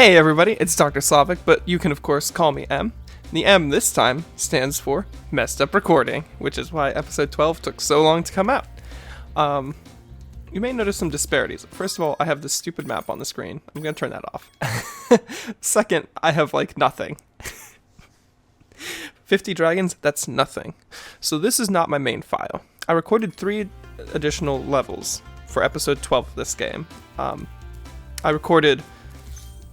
Hey everybody, it's Dr. Slavic, but you can of course call me M. The M this time stands for Messed Up Recording, which is why episode 12 took so long to come out. You may notice some disparities. First of all, I have this stupid map on the screen. I'm gonna turn that off. Second, I have like nothing. 50 dragons, that's nothing. So this is not my main file. I recorded 3 additional levels for episode 12 of this game. I recorded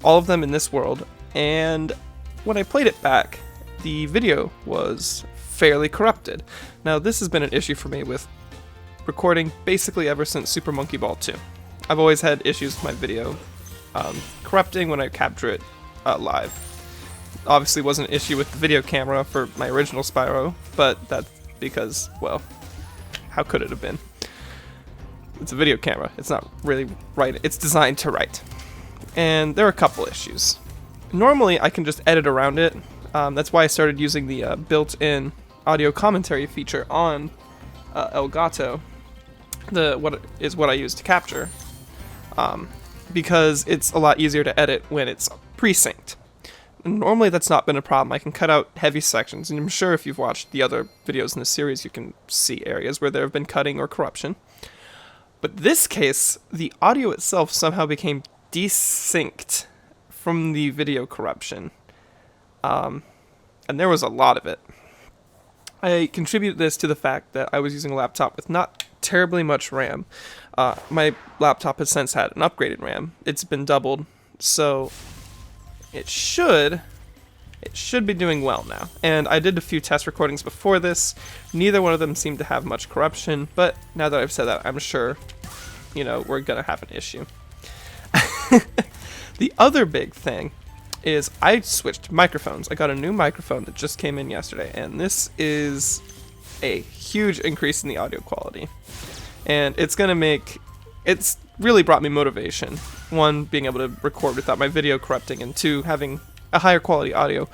all of them in this world, and when I played it back, the video was fairly corrupted. Now this has been an issue for me with recording basically ever since Super Monkey Ball 2. I've always had issues with my video corrupting when I capture it live. Obviously wasn't an issue with the video camera for my original Spyro, but that's because, well, how could it have been? It's a video camera, it's not really right, it's designed to write. And there are a couple issues. Normally I can just edit around it, that's why I started using the built-in audio commentary feature on Elgato, what I use to capture, because it's a lot easier to edit when it's pre-synced. Normally that's not been a problem. I can cut out heavy sections, and I'm sure if you've watched the other videos in the series you can see areas where there have been cutting or corruption. But this case, the audio itself somehow became desynced from the video corruption, and there was a lot of it. I contribute this to the fact that I was using a laptop with not terribly much RAM. My laptop has since had an upgraded RAM. It's been doubled, so it should be doing well now. And I did a few test recordings before this. Neither one of them seemed to have much corruption, but now that I've said that, I'm sure, we're gonna have an issue. The other big thing is I switched microphones. I got a new microphone that just came in yesterday, and this is a huge increase in the audio quality. And it's really brought me motivation. 1, being able to record without my video corrupting, and 2, having a higher quality audio.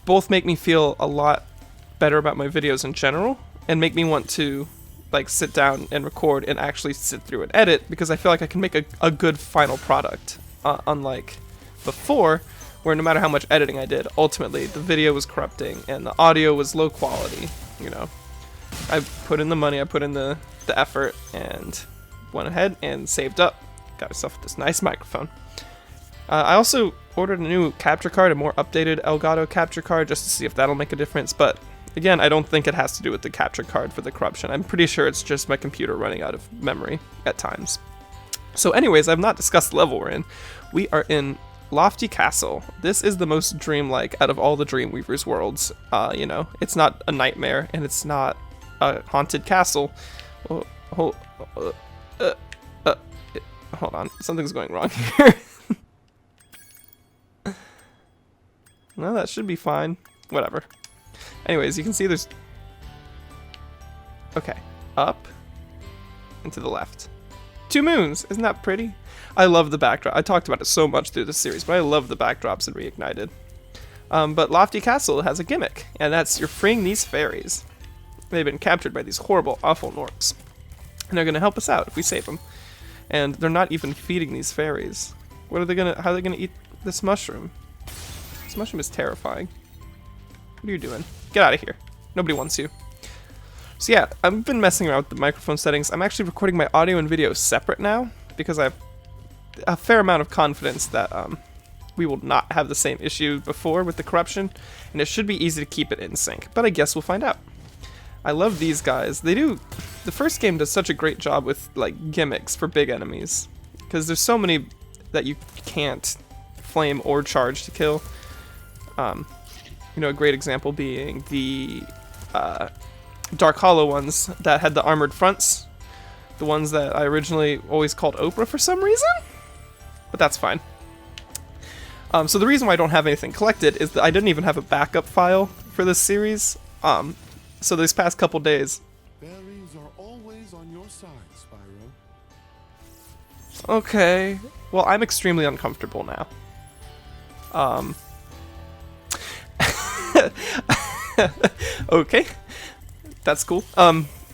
Both make me feel a lot better about my videos in general, and make me want to sit down and record and actually sit through and edit, because I feel like I can make a good final product. Unlike before, where no matter how much editing I did, ultimately the video was corrupting and the audio was low quality. I put in the money, I put in the effort, and went ahead and saved up. Got myself this nice microphone. I also ordered a new capture card, a more updated Elgato capture card, just to see if that'll make a difference, but again, I don't think it has to do with the capture card for the corruption. I'm pretty sure it's just my computer running out of memory at times. So anyways, I've not discussed the level we're in. We are in Lofty Castle. This is the most dreamlike out of all the Dreamweaver's worlds. It's not a nightmare, and it's not a haunted castle. Hold on, something's going wrong here. No, that should be fine. Whatever. Anyways, you can see there's... Okay, up and to the left. 2 moons! Isn't that pretty? I love the backdrop. I talked about it so much through the series, but I love the backdrops in Reignited. But Lofty Castle has a gimmick, and that's you're freeing these fairies. They've been captured by these horrible, awful Norks. And they're going to help us out if we save them. And they're not even feeding these fairies. How are they going to eat this mushroom? This mushroom is terrifying. What are you doing? Get out of here. Nobody wants you. So yeah, I've been messing around with the microphone settings. I'm actually recording my audio and video separate now, because I have a fair amount of confidence that we will not have the same issue before with the corruption, and it should be easy to keep it in sync, but I guess we'll find out. I love these guys. The first game does such a great job with gimmicks for big enemies, because there's so many that you can't flame or charge to kill. A great example being the Dark Hollow ones that had the armored fronts. The ones that I originally always called Oprah for some reason? But that's fine. So the reason why I don't have anything collected is that I didn't even have a backup file for this series. So these past couple days... Fairies are always on your side, Spyro. Okay. Well, I'm extremely uncomfortable now. Okay. That's cool.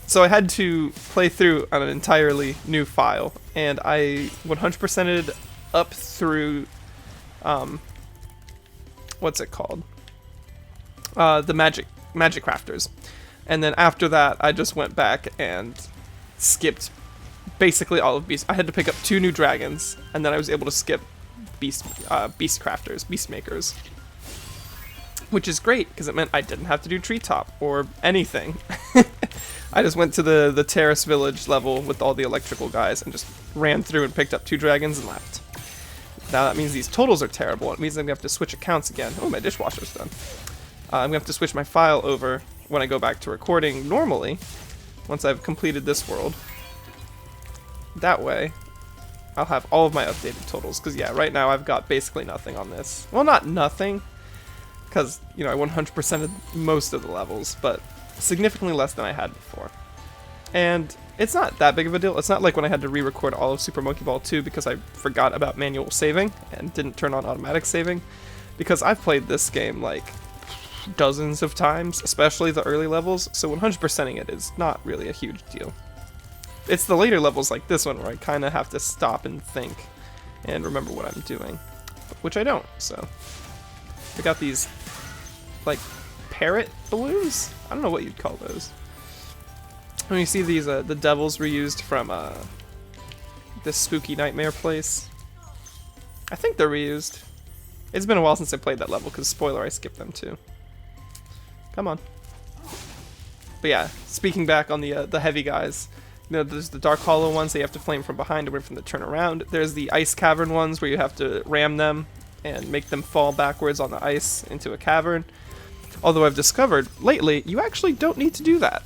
So I had to play through on an entirely new file, and I 100%ed up through what's it called? The magic crafters. And then after that, I just went back and skipped basically all of beast. I had to pick up 2 new dragons, and then I was able to skip beast crafters, beast makers, which is great because it meant I didn't have to do treetop or anything. I just went to the terrace village level with all the electrical guys and just ran through and picked up 2 dragons and left. Now that means these totals are terrible. It means I'm gonna have to switch accounts again. Oh, my dishwasher's done. I'm gonna have to switch my file over when I go back to recording normally, once I've completed this world. That way, I'll have all of my updated totals, because yeah, right now I've got basically nothing on this. Well, not nothing, because, you know, I 100%ed most of the levels, but significantly less than I had before. And it's not that big of a deal. It's not like when I had to re-record all of Super Monkey Ball 2 because I forgot about manual saving and didn't turn on automatic saving, because I've played this game like dozens of times, especially the early levels, so 100%ing it is not really a huge deal. It's the later levels like this one where I kind of have to stop and think and remember what I'm doing, which I don't, so. I got these, like, parrot balloons? I don't know what you'd call those. When you see these, the devils reused from this spooky nightmare place. I think they're reused. It's been a while since I played that level, because spoiler, I skipped them too. Come on. But yeah, speaking back on the heavy guys, you know, there's the Dark Hollow ones that you have to flame from behind to wait for them to turn around. There's the Ice Cavern ones where you have to ram them and make them fall backwards on the ice into a cavern. Although I've discovered lately, you actually don't need to do that.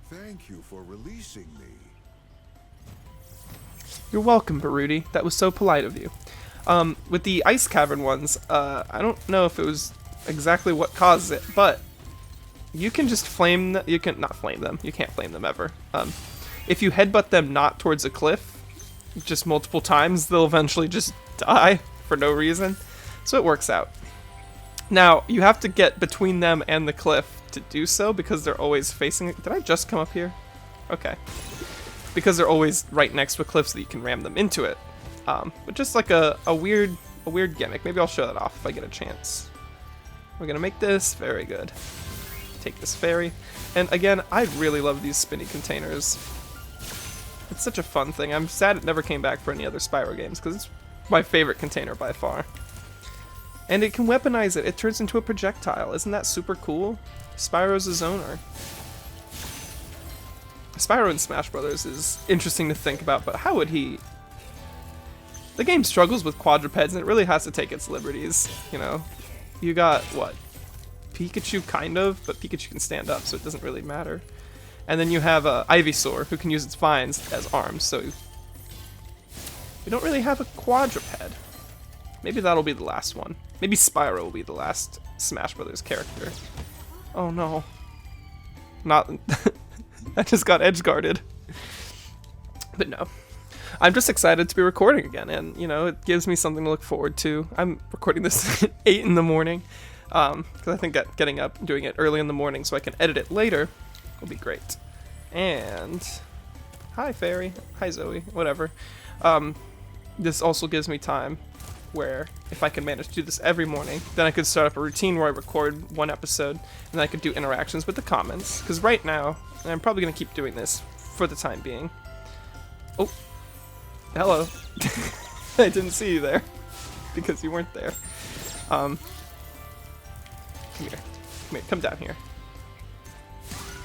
Thank you for releasing me. You're welcome, Baruti. That was so polite of you. With the Ice Cavern ones, I don't know if it was exactly what causes it, but you can just flame them. You can not flame them. You can't flame them ever. If you headbutt them not towards a cliff, just multiple times, they'll eventually just die for no reason. So it works out. Now, you have to get between them and the cliff to do so because they're always facing it. Did I just come up here? Okay. Because they're always right next to a cliff so that you can ram them into it. But just like a weird gimmick. Maybe I'll show that off if I get a chance. We're gonna make this very good. Take this ferry. And again, I really love these spinny containers. It's such a fun thing. I'm sad it never came back for any other Spyro games because it's my favorite container by far. And it can weaponize it. It turns into a projectile. Isn't that super cool? Spyro's a zoner. Spyro in Smash Brothers is interesting to think about, but how would he... The game struggles with quadrupeds, and it really has to take its liberties, you know? You got, what? Pikachu, kind of, but Pikachu can stand up, so it doesn't really matter. And then you have Ivysaur, who can use its vines as arms, so... We don't really have a quadruped. Maybe that'll be the last one. Maybe Spyro will be the last Smash Brothers character. Oh no. Not... I just got edge-guarded. But no. I'm just excited to be recording again, and, you know, it gives me something to look forward to. I'm recording this at 8 in the morning, because I think getting up and doing it early in the morning so I can edit it later will be great. And... Hi, Fairy. Hi, Zoe. Whatever. This also gives me time where if I can manage to do this every morning, then I could start up a routine where I record one episode, and then I could do interactions with the comments. Because right now, and I'm probably going to keep doing this for the time being. Oh, hello. I didn't see you there, because you weren't there. Come here, come down here.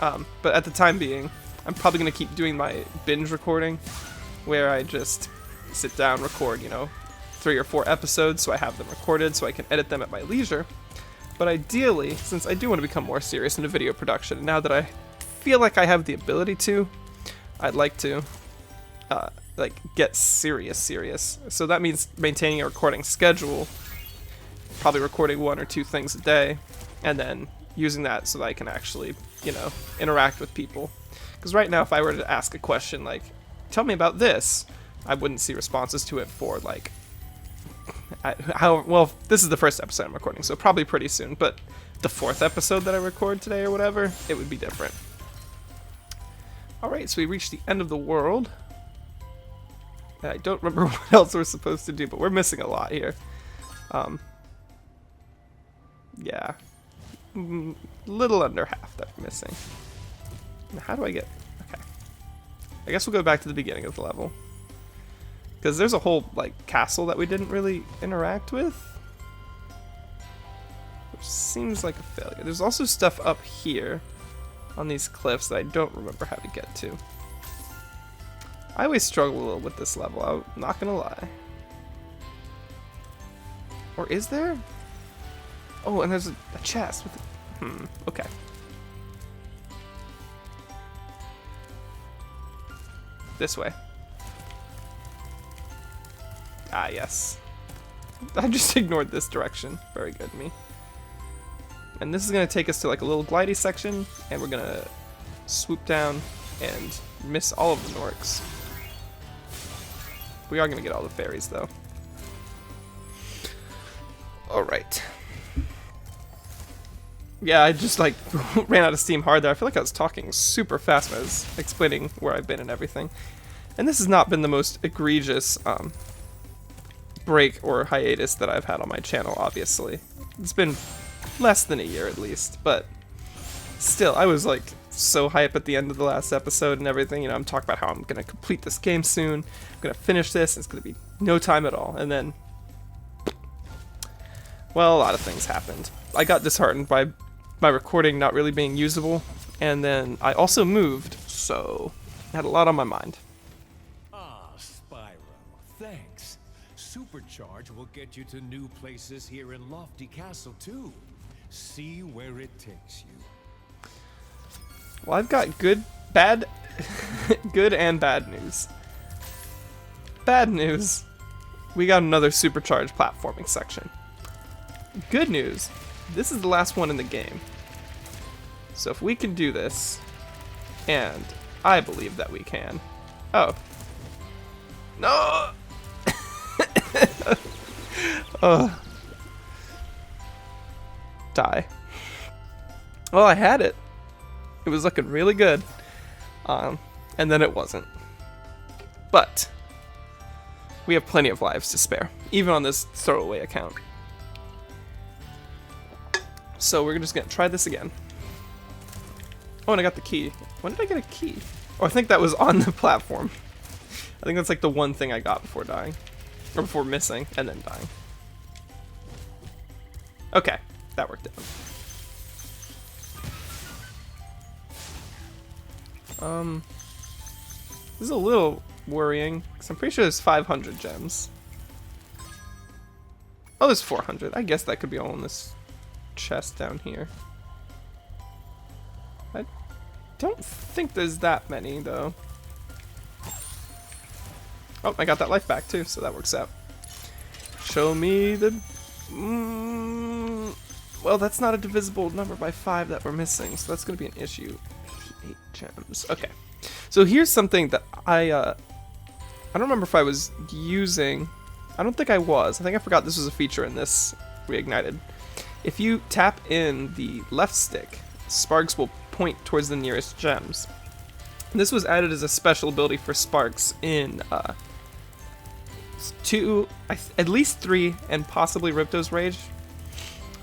But at the time being, I'm probably going to keep doing my binge recording, where I just sit down, record, you know, 3 or 4 episodes so I have them recorded so I can edit them at my leisure. But ideally, since I do want to become more serious into video production, and now that I feel like I have the ability to, I'd like to like get serious. So that means maintaining a recording schedule, probably recording 1 or 2 things a day, and then using that so that I can actually, you know, interact with people. Because right now, if I were to ask a question like, tell me about this, I wouldn't see responses to it for like well, this is the first episode I'm recording, so probably pretty soon, but the 4th episode that I record today or whatever, it would be different. Alright, so we reached the end of the world. I don't remember what else we're supposed to do, but we're missing a lot here. Yeah. Little under half that we're missing. Now, how do I get... Okay. I guess we'll go back to the beginning of the level. Because there's a whole, like, castle that we didn't really interact with. Which seems like a failure. There's also stuff up here on these cliffs that I don't remember how to get to. I always struggle a little with this level, I'm not gonna lie. Or is there? Oh, and there's a chest with okay. This way. Ah, yes. I just ignored this direction. Very good, me. And this is gonna take us to like a little glidey section, and we're gonna swoop down and miss all of the Norks. We are gonna get all the fairies though. Alright. Yeah, I just like ran out of steam hard there. I feel like I was talking super fast when I was explaining where I've been and everything. And this has not been the most egregious break or hiatus that I've had on my channel, obviously. It's been less than a year at least, but still, I was like so hype at the end of the last episode and everything. You know, I'm talking about how I'm gonna complete this game soon. I'm gonna finish this. It's gonna be no time at all. And then, well, a lot of things happened. I got disheartened by my recording not really being usable, and then I also moved, so I had a lot on my mind. Ah, Spyro, thanks. Supercharge will get you to new places here in Lofty Castle too. See where it takes you. Well, I've got good and bad news. Bad news, we got another supercharged platforming section. Good news, this is the last one in the game. So if we can do this, and I believe that we can. Oh. No! Oh. Die. Well, I had it. It was looking really good. And then it wasn't. But we have plenty of lives to spare, even on this throwaway account. So we're just gonna try this again. Oh, and I got the key. When did I get a key? Oh, I think that was on the platform. I think that's like the one thing I got before dying. Or before missing, and then dying. Okay, that worked out. This is a little worrying, because I'm pretty sure there's 500 gems. Oh, there's 400. I guess that could be all in this chest down here. I don't think there's that many, though. Oh, I got that life back, too, so that works out. Show me the... well, that's not a divisible number by 5 that we're missing, so that's going to be an issue. 8 gems. Okay. So here's something that I don't remember if I was using. I don't think I was. I think I forgot this was a feature in this Reignited. If you tap in the left stick, sparks will point towards the nearest gems. And this was added as a special ability for sparks in at least 3 and possibly Ripto's Rage.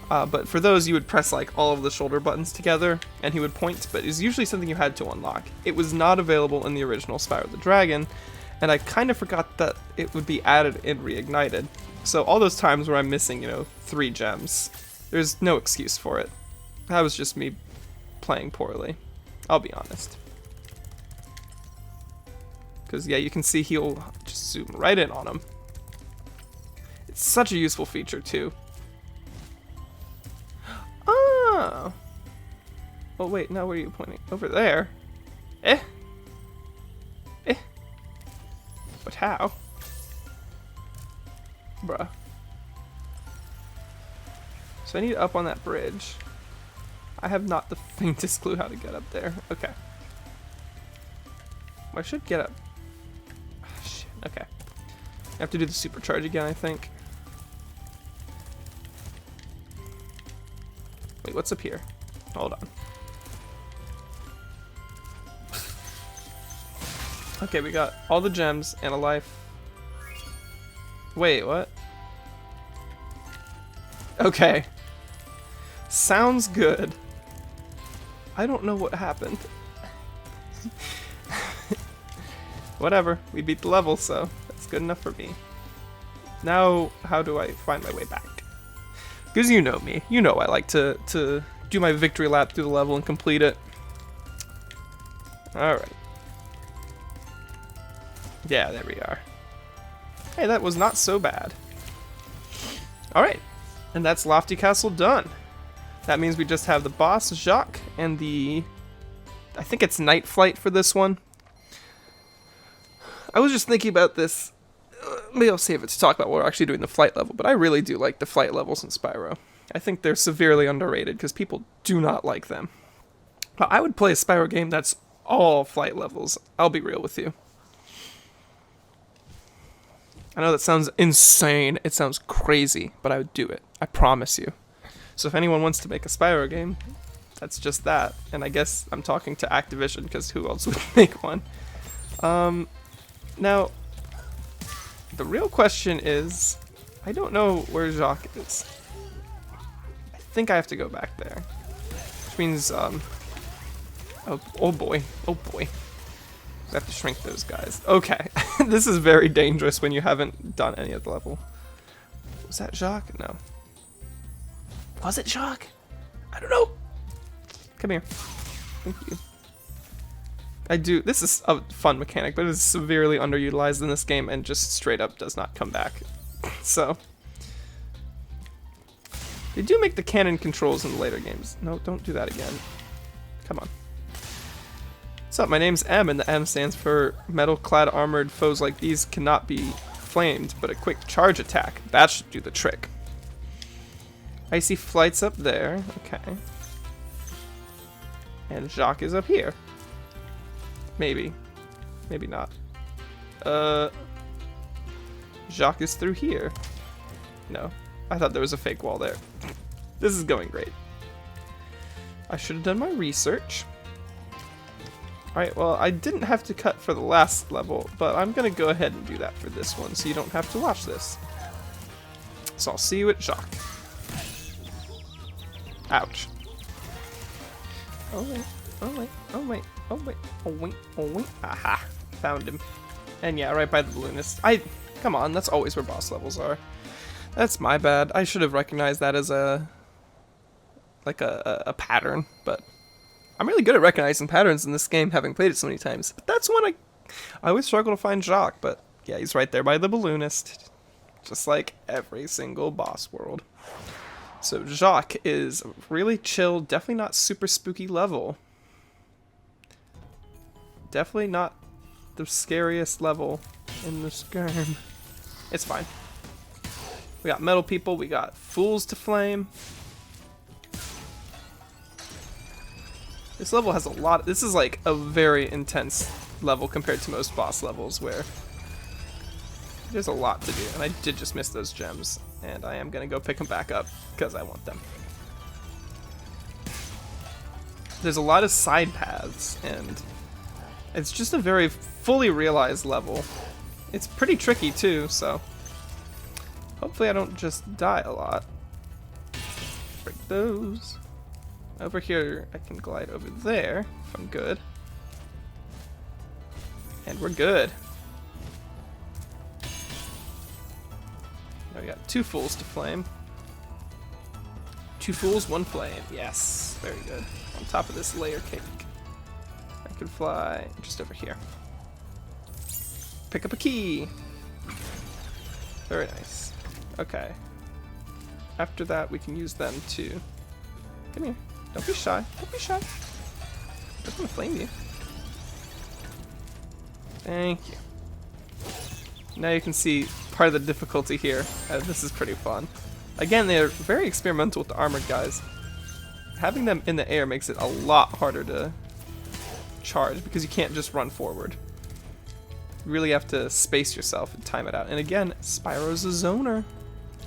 But for those, you would press like all of the shoulder buttons together, and he would point, but it's usually something you had to unlock. It was not available in the original Spyro the Dragon, and I kind of forgot that it would be added in Reignited. So all those times where I'm missing, 3 gems, there's no excuse for it. That was just me playing poorly. I'll be honest. Because, yeah, you can see he'll just zoom right in on him. It's such a useful feature, too. Oh. Oh, wait, now where are you pointing? Over there. Eh? Eh? But how? Bruh. So I need up on that bridge. I have not the faintest clue how to get up there. Okay. I should get up. Oh, shit. Okay. I have to do the supercharge again, I think. Wait, what's up here? Hold on. Okay, we got all the gems and a life. Wait, what? Okay. Sounds good. I don't know what happened. Whatever, we beat the level, so that's good enough for me. Now, how do I find my way back? Because you know me. You know I like to do my victory lap through the level and complete it. Alright. Yeah, there we are. Hey, that was not so bad. Alright. And that's Lofty Castle done. That means we just have the boss, Jacques, and the... I think it's Night Flight for this one. I was just thinking about this. Maybe I'll save it to talk about what we're actually doing the flight level, but I really do like the flight levels in Spyro. I think they're severely underrated because people do not like them. But I would play a Spyro game that's all flight levels. I'll be real with you. I know that sounds insane. It sounds crazy, but I would do it. I promise you. So if anyone wants to make a Spyro game, that's just that. And I guess I'm talking to Activision because who else would make one? Now, the real question is, I don't know where Jacques is. I think I have to go back there. Which means, oh boy. I have to shrink those guys. Okay. This is very dangerous when you haven't done any of the level. Was that Jacques? No. Was it Jacques? I don't know. Come here. Thank you. This is a fun mechanic, but it is severely underutilized in this game and just straight up does not come back. So. They do make the cannon controls in the later games. No, don't do that again. Come on. What's up? My name's M, and the M stands for metal-clad armored foes like these cannot be flamed, but a quick charge attack. That should do the trick. I see flights up there. Okay. And Jacques is up here. Maybe. Maybe not. Jacques is through here. No. I thought there was a fake wall there. This is going great. I should have done my research. Alright, well, I didn't have to cut for the last level, but I'm gonna go ahead and do that for this one, so you don't have to watch this. So I'll see you at Jacques. Ouch. Oh wait, oh wait, oh wait, oh wait, oh wait, oh wait. Aha, found him. And yeah, right by the balloonist. Come on, that's always where boss levels are. That's my bad. I should have recognized that as a pattern, but I'm really good at recognizing patterns in this game, having played it so many times. But that's when I always struggle to find Jacques, but yeah, he's right there by the balloonist. Just like every single boss world. So Jacques is really chill, definitely not super spooky level. Definitely not the scariest level in this game. It's fine. We got metal people, we got fools to flame. This level has a lot. This is like a very intense level compared to most boss levels where there's a lot to do. And I did just miss those gems. And I am going to go pick them back up because I want them. There's a lot of side paths and it's just a very fully realized level. It's pretty tricky too, so hopefully I don't just die a lot. Break those. Over here, I can glide over there if I'm good. And we're good. Now we got 2 fools to flame. 2 fools, 1 flame. Yes, very good. On top of this layer cake. I can fly just over here. Pick up a key. Very nice. Okay. After that, we can use them to... Come here. Don't be shy. Don't be shy. I'm just gonna flame you. Thank you. Now you can see part of the difficulty here. This is pretty fun. Again, they're very experimental with the armored guys. Having them in the air makes it a lot harder to charge because you can't just run forward. You really have to space yourself and time it out. And again, Spyro's a zoner.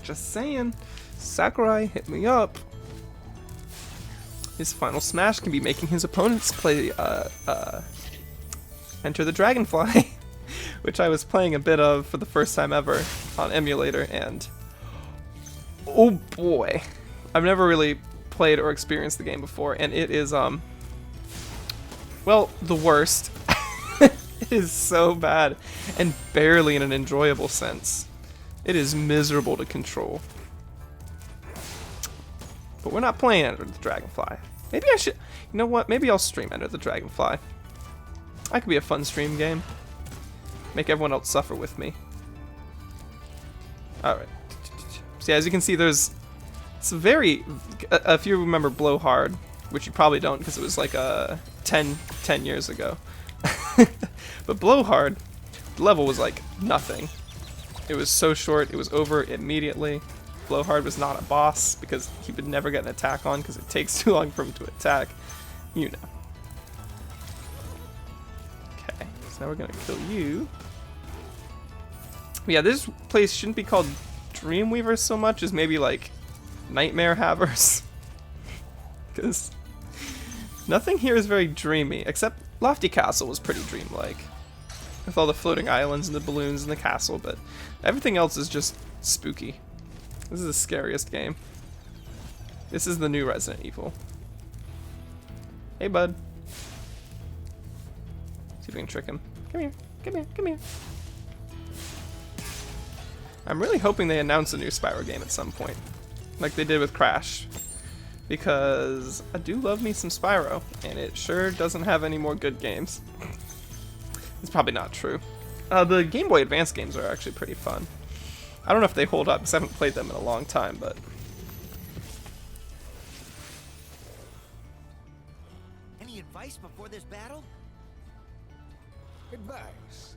Just saying. Sakurai, hit me up. His final smash can be making his opponents play Enter the Dragonfly, which I was playing a bit of for the first time ever on emulator, and oh boy, I've never really played or experienced the game before, and it is well, the worst. It is so bad, and barely in an enjoyable sense. It is miserable to control. But we're not playing Enter the Dragonfly. Maybe I should, you know what, maybe I'll stream Enter the Dragonfly. That could be a fun stream game. Make everyone else suffer with me. Alright. So yeah, as you can see, there's, it's very, if you remember Blowhard, which you probably don't because it was like 10 years ago. But Blowhard, the level was like nothing. It was so short, it was over immediately. Blowhard was not a boss because he would never get an attack on because it takes too long for him to attack. You know. Okay, so now we're gonna kill you. Yeah, this place shouldn't be called Dreamweavers so much as maybe like Nightmare Havers. Because nothing here is very dreamy, except Lofty Castle was pretty dreamlike. With all the floating islands and the balloons in the castle, but everything else is just spooky. This is the scariest game. This is the new Resident Evil. Hey, bud. See if we can trick him. Come here, come here, come here. I'm really hoping they announce a new Spyro game at some point, like they did with Crash. Because I do love me some Spyro, and it sure doesn't have any more good games. It's probably not true. The Game Boy Advance games are actually pretty fun. I don't know if they hold up, because I haven't played them in a long time, but... Any advice before this battle? Advice?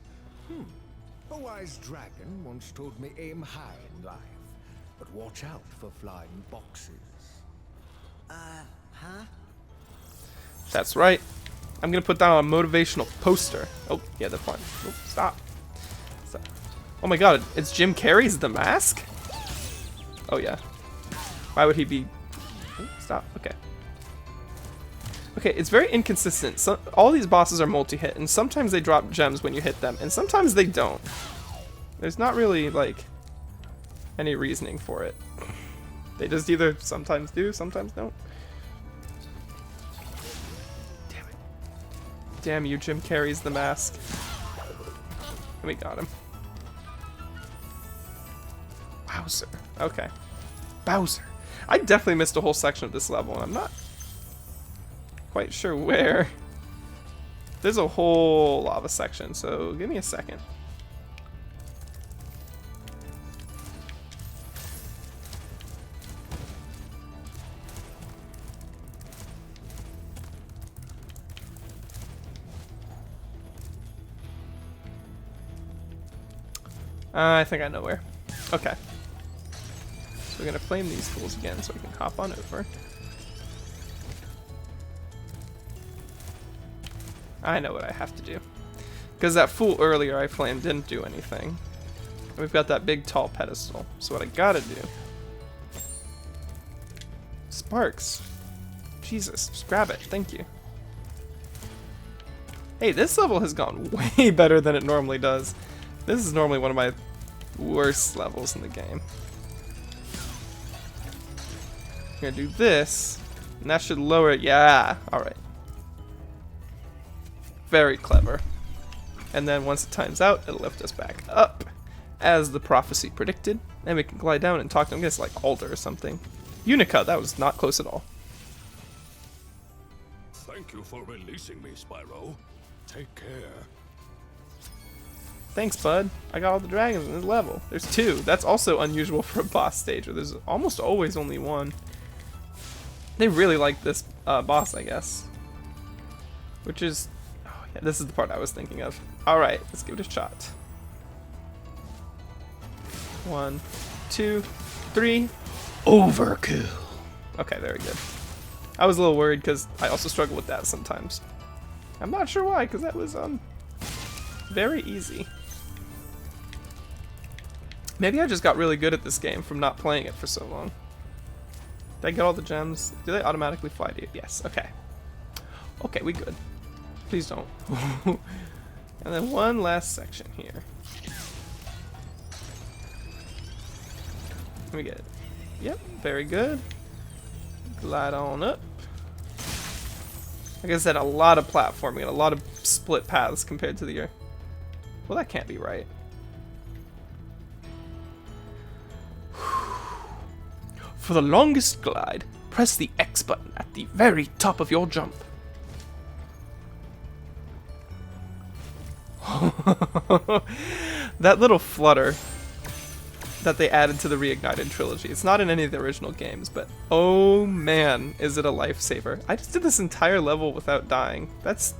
A wise dragon once told me aim high in life, but watch out for flying boxes. Huh? That's right. I'm gonna put down a motivational poster. Oh, yeah, they're fine. Oh, stop. Stop. Oh my god, it's Jim Carrey's The Mask? Oh yeah. Why would he be... Oh, stop, okay. Okay, it's very inconsistent. So, all these bosses are multi-hit, and sometimes they drop gems when you hit them, and sometimes they don't. There's not really, like, any reasoning for it. They just either sometimes do, sometimes don't. Damn it. Damn you, Jim Carrey's The Mask. And we got him. Bowser. Okay. Bowser. I definitely missed a whole section of this level, and I'm not quite sure where. There's a whole lava section, so give me a second. I think I know where. Okay. So we're gonna flame these fools again so we can hop on over. I know what I have to do. Because that fool earlier I flamed didn't do anything. And we've got that big tall pedestal. So what I gotta do... Sparks. Jesus, just grab it. Thank you. Hey, this level has gone way better than it normally does. This is normally one of my worst levels in the game. I'm gonna do this, and that should lower it. Yeah, alright. Very clever. And then once it times out, it'll lift us back up, as the prophecy predicted. And we can glide down and talk to him. I guess like Alder or something. Unica, that was not close at all. Thank you for releasing me, Spyro. Take care. Thanks, bud. I got all the dragons in this level. There's 2. That's also unusual for a boss stage, where there's almost always only 1. They really like this boss, I guess. Which is... Oh, yeah, this is the part I was thinking of. Alright, let's give it a shot. 1, 2, 3. Overkill. Okay, very good. I was a little worried, because I also struggle with that sometimes. I'm not sure why, because that was, very easy. Maybe I just got really good at this game from not playing it for so long. Did I get all the gems? Do they automatically fly to you? Yes, okay. Okay, we good. Please don't. And then one last section here. Let me get it. Yep, very good. Glide on up. Like I said, a lot of platforming and a lot of split paths compared to the year. Well, that can't be right. For the longest glide, press the X button at the very top of your jump. That little flutter that they added to the Reignited trilogy. It's not in any of the original games, but oh man, is it a lifesaver. I just did this entire level without dying. That's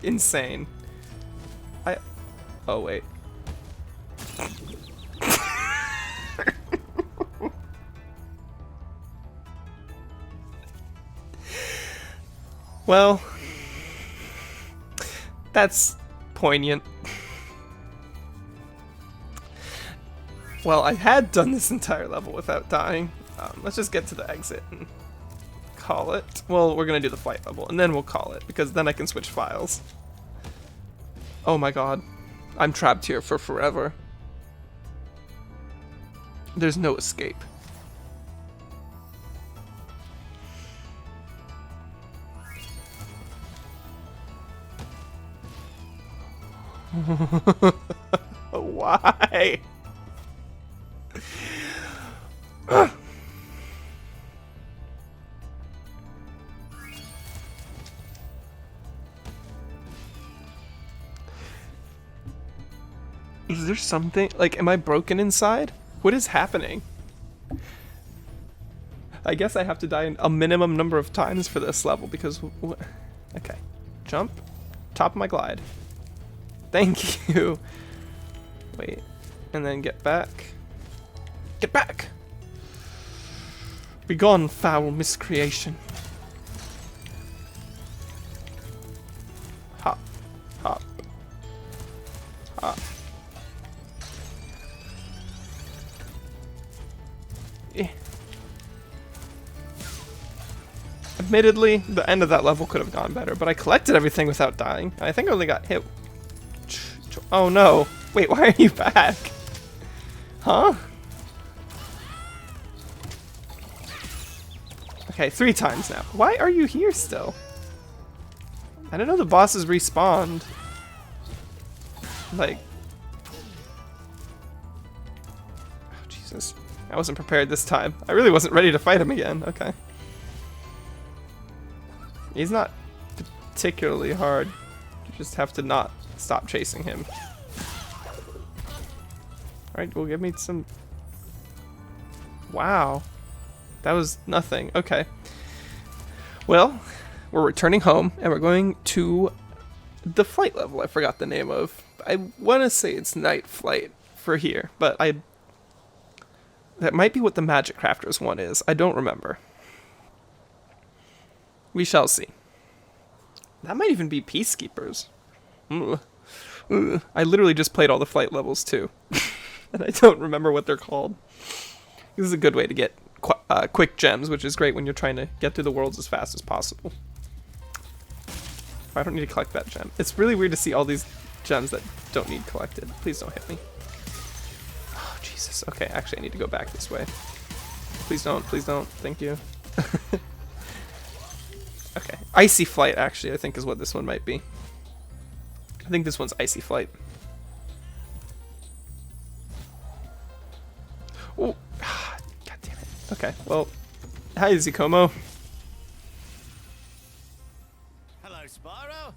insane. Oh wait. Well, that's poignant. Well, I had done this entire level without dying. Let's just get to the exit and call it. Well, we're gonna do the flight level, and then we'll call it, because then I can switch files. Oh my god. I'm trapped here for forever. There's no escape. Why? Is there something, like, am I broken inside? What is happening? I guess I have to die a minimum number of times for this level because, okay, jump, top of my glide. Thank you. Wait, and then get back. Get back! Begone, foul miscreation. Hop, hop, hop. Eh. Admittedly, the end of that level could have gone better, but I collected everything without dying. I think I only got hit. Oh no. Wait, why are you back? Huh? Okay, 3 times now. Why are you here still? I don't know, the bosses respawned. Like... Oh, Jesus. I wasn't prepared this time. I really wasn't ready to fight him again. Okay. He's not particularly hard. You just have to not stop chasing him. Alright, well, give me some... Wow. That was nothing. Okay. Well, we're returning home, and we're going to the flight level I forgot the name of. I want to say it's Night Flight for here, but that might be what the Magic Crafters one is. I don't remember. We shall see. That might even be Peacekeepers. I literally just played all the flight levels too. And I don't remember what they're called. This is a good way to get quick gems, which is great when you're trying to get through the worlds as fast as possible. I don't need to collect that gem. It's really weird to see all these gems that don't need collected. Please don't hit me. Oh, Jesus. Okay, actually, I need to go back this way. Please don't. Please don't. Thank you. Okay. Icy Flight, actually, I think is what this one might be. I think this one's Icy Flight. Oh, god damn it. Okay, well, hi, Zikomo. Hello, Spyro.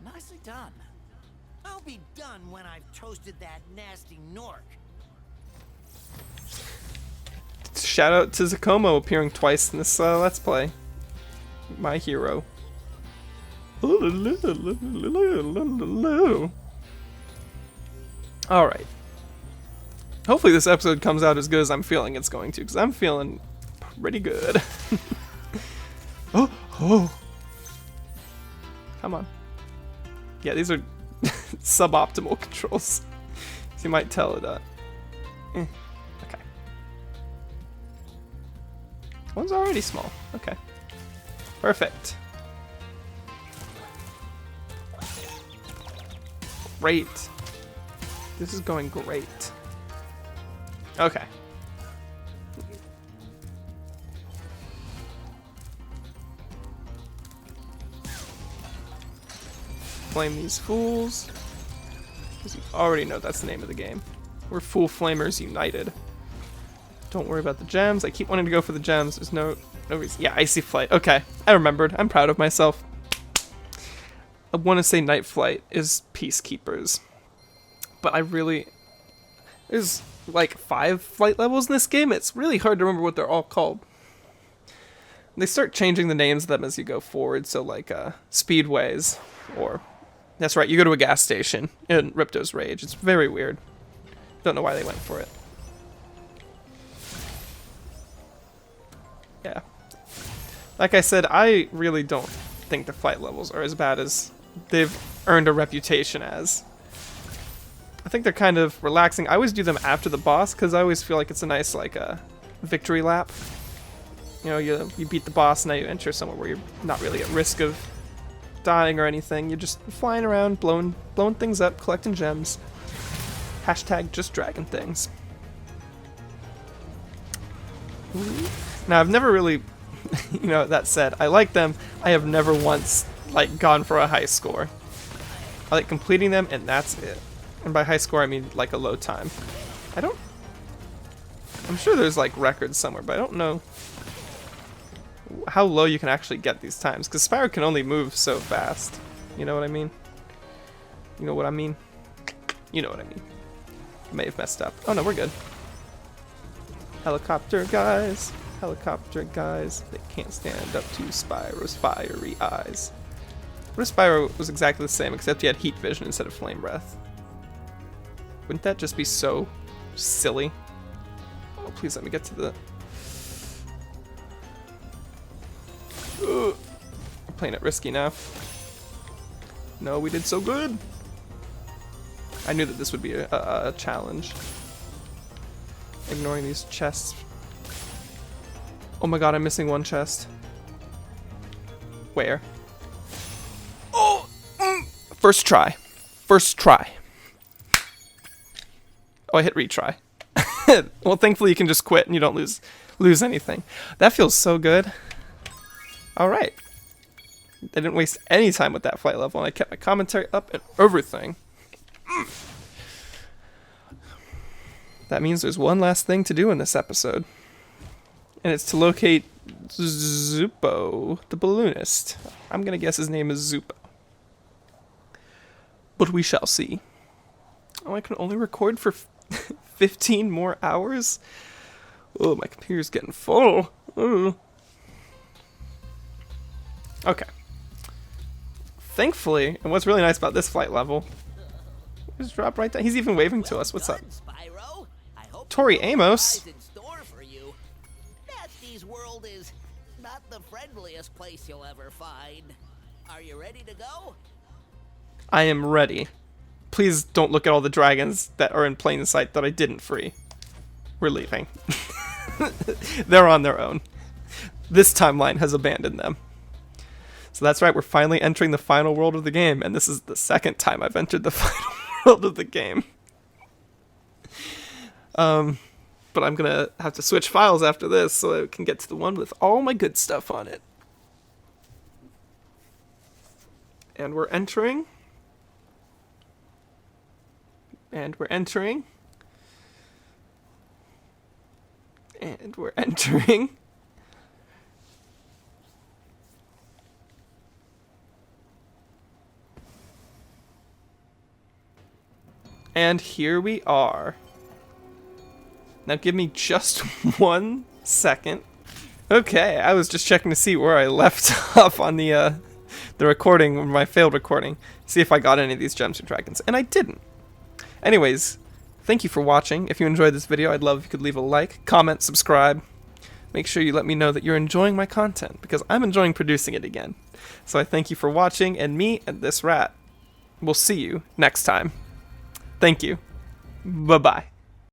Nicely done. I'll be done when I've toasted that nasty Nork. Shout out to Zikomo appearing twice in this Let's Play. My hero. Alright. Hopefully this episode comes out as good as I'm feeling it's going to, because I'm feeling pretty good. Oh. Come on. Yeah, these are suboptimal controls. So you might tell it, okay. One's already small. Okay. Perfect. great. This is going great. Okay. Flame these fools. Because you already know that's the name of the game. We're Fool Flamers United. Don't worry about the gems. I keep wanting to go for the gems. There's no reason. Yeah, Icy Flight. Okay, I remembered. I'm proud of myself. I want to say Night Flight is Peacekeepers. But I really... There's like 5 flight levels in this game. It's really hard to remember what they're all called. They start changing the names of them as you go forward. So like Speedways or... That's right, you go to a gas station in Ripto's Rage. It's very weird. Don't know why they went for it. Yeah. Like I said, I really don't think the flight levels are as bad as they've earned a reputation as. I think they're kind of relaxing. I always do them after the boss because I always feel like it's a nice like victory lap. You know, you beat the boss and now you enter somewhere where you're not really at risk of dying or anything. You're just flying around, blowing things up, collecting gems. Hashtag just dragon things. Now I've never really, you know, that said, I like them. I have never once like gone for a high score. I like completing them and that's it. And by high score I mean like a low time. I'm sure there's like records somewhere, but I don't know how low you can actually get these times, because Spyro can only move so fast. You know what I mean? You know what I mean? You know what I mean. I may have messed up. Oh no, we're good. Helicopter guys. Helicopter guys. They can't stand up to Spyro's fiery eyes. What if Spyro was exactly the same, except he had heat vision instead of flame breath? Wouldn't that just be so silly? Oh, please let me get to the... We're playing it risky now. No, we did so good. I knew that this would be a challenge. Ignoring these chests. Oh my god, I'm missing one chest. Where? Oh! First try. First try. Oh, I hit retry. Well, thankfully you can just quit and you don't lose anything. That feels so good. Alright. I didn't waste any time with that flight level, and I kept my commentary up and everything. That means there's one last thing to do in this episode. And it's to locate Zupo, the balloonist. I'm gonna guess his name is Zupo. But we shall see. Oh, I can only record for 15 more hours? Oh, my computer's getting full. Ooh. Okay. Thankfully, and what's really nice about this flight level, just drop right down. He's even waving to us. What's up? Spyro. I hope Tori you have Amos. a surprise in store for you. Nasty's world is not the friendliest place you'll ever find. Are you ready to go? I am ready. Please don't look at all the dragons that are in plain sight that I didn't free. We're leaving. They're on their own. This timeline has abandoned them. So that's right, we're finally entering the final world of the game, and this is the second time I've entered the final world of the game. But I'm gonna have to switch files after this so I can get to the one with all my good stuff on it. And we're entering. And we're entering. And we're entering. And here we are. Now give me just 1 second. Okay, I was just checking to see where I left off on the recording, my failed recording. See if I got any of these gems or dragons, and I didn't. Anyways, thank you for watching. If you enjoyed this video, I'd love if you could leave a like, comment, subscribe. Make sure you let me know that you're enjoying my content, because I'm enjoying producing it again. So I thank you for watching, and me and this rat will see you next time. Thank you. Bye-bye.